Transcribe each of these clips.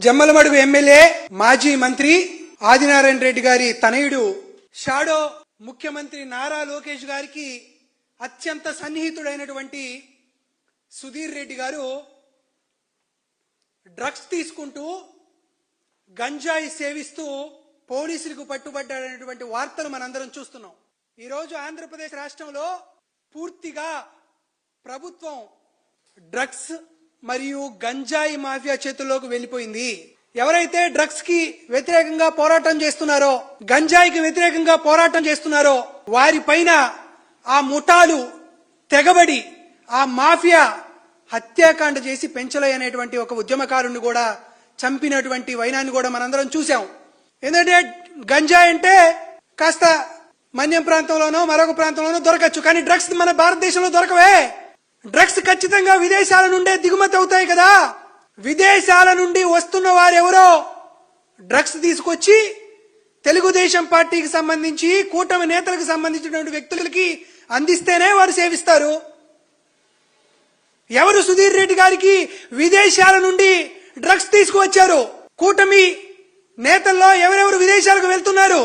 Jammalamadugu MLA మాజీ మంత్రి ఆదినారాయణ రెడ్డి గారి తనయుడు షాడో ముఖ్యమంత్రి నారా లోకేష్ గారికి అత్యంత సన్నిహితుడైనటువంటి సుధీర్ రెడ్డి గారు డ్రగ్స్ తీసుకుంటూ గంజాయి సేవిస్తూ పోలీసులకు పట్టుబడ్డాడనేటువంటి వార్తలు మనందరం చూస్తున్నాం. ఈరోజు ఆంధ్రప్రదేశ్ రాష్ట్రంలో పూర్తిగా ప్రభుత్వం డ్రగ్స్ మరియు గంజాయి మాఫియా చేతుల్లోకి వెళ్లిపోయింది. ఎవరైతే డ్రగ్స్ కి వ్యతిరేకంగా పోరాటం చేస్తున్నారో, గంజాయికి వ్యతిరేకంగా పోరాటం చేస్తున్నారో వారి పైన ఆ ముఠాలు తెగబడి ఆ మాఫియా హత్యాకాండ చేసి పెంచలే అనేటువంటి ఒక ఉద్యమకారుని కూడా చంపినటువంటి వైనాన్ని కూడా మనందరం చూసాం. ఎందుకంటే గంజాయి అంటే కాస్త మన్యం ప్రాంతంలోనో మరొక ప్రాంతంలోనో దొరకచ్చు, కానీ డ్రగ్స్ మన భారతదేశంలో దొరకవే. డ్రగ్స్ ఖచ్చితంగా విదేశాల నుండే దిగుమతి అవుతాయి కదా. విదేశాల నుండి వస్తున్న వారెవరో డ్రగ్స్ తీసుకొచ్చి తెలుగుదేశం పార్టీకి సంబంధించి కూటమి నేతలకు సంబంధించినటువంటి వ్యక్తులకి అందిస్తేనే వారు సేవిస్తారు. ఎవరు సుధీర్ రెడ్డి గారికి విదేశాల నుండి డ్రగ్స్ తీసుకువచ్చారు? కూటమి నేతల్లో ఎవరెవరు విదేశాలకు వెళ్తున్నారు?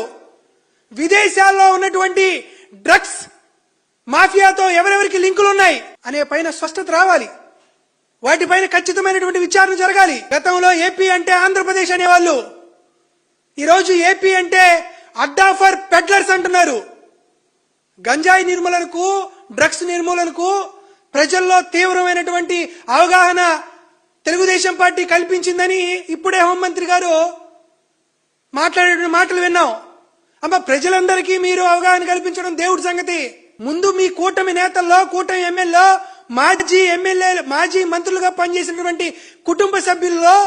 విదేశాల్లో ఉన్నటువంటి డ్రగ్స్ మాఫియాతో ఎవరెవరికి లింకులు ఉన్నాయి అనే పైన స్పష్టత రావాలి. వాటిపైన ఖచ్చితమైనటువంటి విచారణ జరగాలి. గతంలో ఏపీ అంటే ఆంధ్రప్రదేశ్ అనేవాళ్ళు, ఈరోజు ఏపీ అంటే అడ్డా ఫర్ పెడ్లర్స్ అంటున్నారు. గంజాయి నిర్మూలనకు, డ్రగ్స్ నిర్మూలనకు ప్రజల్లో తీవ్రమైనటువంటి అవగాహన తెలుగుదేశం పార్టీ కల్పించిందని ఇప్పుడే హోంమంత్రి గారు మాట్లాడే మాటలు విన్నాం. అమ్మ, ప్రజలందరికీ మీరు అవగాహన కల్పించడం దేవుడి సంగతి. ముందు మీ కూటమి నేతల్లో, కూటమి ఎమ్మెల్యేలో, మాజీ మంత్రులుగా పనిచేసినటువంటి కుటుంబ సభ్యుల్లో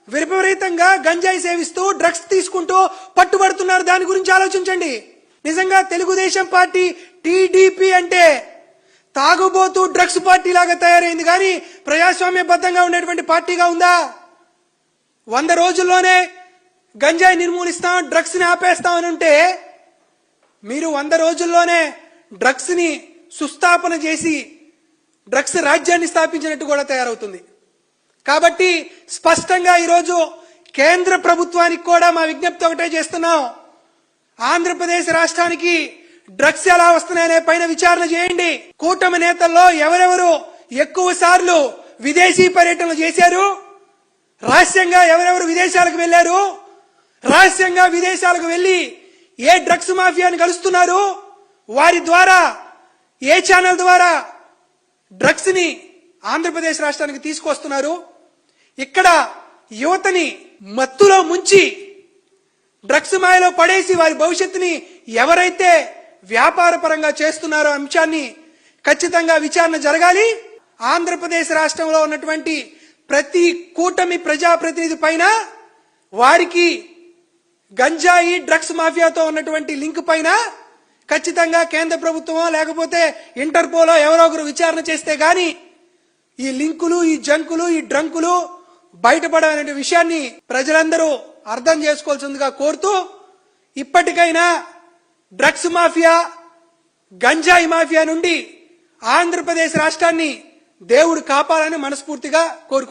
విపరీతంగా గంజాయి సేవిస్తూ డ్రగ్స్ తీసుకుంటూ పట్టుబడుతున్నారు. దాని గురించి ఆలోచించండి. నిజంగా తెలుగుదేశం పార్టీ టీడీపీ అంటే తాగుబోతూ డ్రగ్స్ పార్టీ లాగా తయారైంది, కానీ ప్రజాస్వామ్యబద్ధంగా ఉండేటువంటి పార్టీగా ఉందా? 100 రోజుల్లోనే గంజాయి నిర్మూలిస్తాం, డ్రగ్స్ ని ఆపేస్తామని ఉంటే మీరు 100 రోజుల్లోనే డ్రగ్స్ ని సుస్థాపన చేసి డ్రగ్స్ రాజ్యాన్ని స్థాపించినట్టు కూడా తయారవుతుంది. కాబట్టి స్పష్టంగా ఈరోజు కేంద్ర ప్రభుత్వానికి కూడా మా విజ్ఞప్తి ఒకటే చేస్తున్నాం. ఆంధ్రప్రదేశ్ రాష్ట్రానికి డ్రగ్స్ ఎలా వస్తున్నాయనే పైన విచారణ చేయండి. కూటమి నేతల్లో ఎవరెవరు ఎక్కువ సార్లు విదేశీ పర్యటనలు చేశారు, రహస్యంగా ఎవరెవరు విదేశాలకు వెళ్లారు, రహస్యంగా విదేశాలకు వెళ్లి ఏ డ్రగ్స్ మాఫియాని కలుస్తున్నారు, వారి ద్వారా ఏ ఛానల్ ద్వారా డ్రగ్స్ ని ఆంధ్రప్రదేశ్ రాష్ట్రానికి తీసుకొస్తున్నారు, ఇక్కడ యువతని మత్తులో ముంచి డ్రగ్స్ మాయలో పడేసి వారి భవిష్యత్తుని ఎవరైతే వ్యాపార పరంగా చేస్తున్నారో అంశాన్ని ఖచ్చితంగా విచారణ జరగాలి. ఆంధ్రప్రదేశ్ రాష్ట్రంలో ఉన్నటువంటి ప్రతి కూటమి ప్రజాప్రతినిధి పైన, వారికి గంజాయి డ్రగ్స్ మాఫియాతో ఉన్నటువంటి లింక్ పైన ఖచ్చితంగా కేంద్ర ప్రభుత్వమో లేకపోతే ఇంటర్పోలో ఎవరో ఒకరు విచారణ చేస్తే గాని ఈ లింకులు, ఈ జంకులు, ఈ డ్రంకులు బయటపడనే విషయాన్ని ప్రజలందరూ అర్థం చేసుకోవాల్సిందిగా కోరుతూ, ఇప్పటికైనా డ్రగ్స్ మాఫియా, గంజాయి మాఫియా నుండి ఆంధ్రప్రదేశ్ రాష్ట్రాన్ని దేవుడు కాపాలని మనస్ఫూర్తిగా కోరుకుంటున్నాను.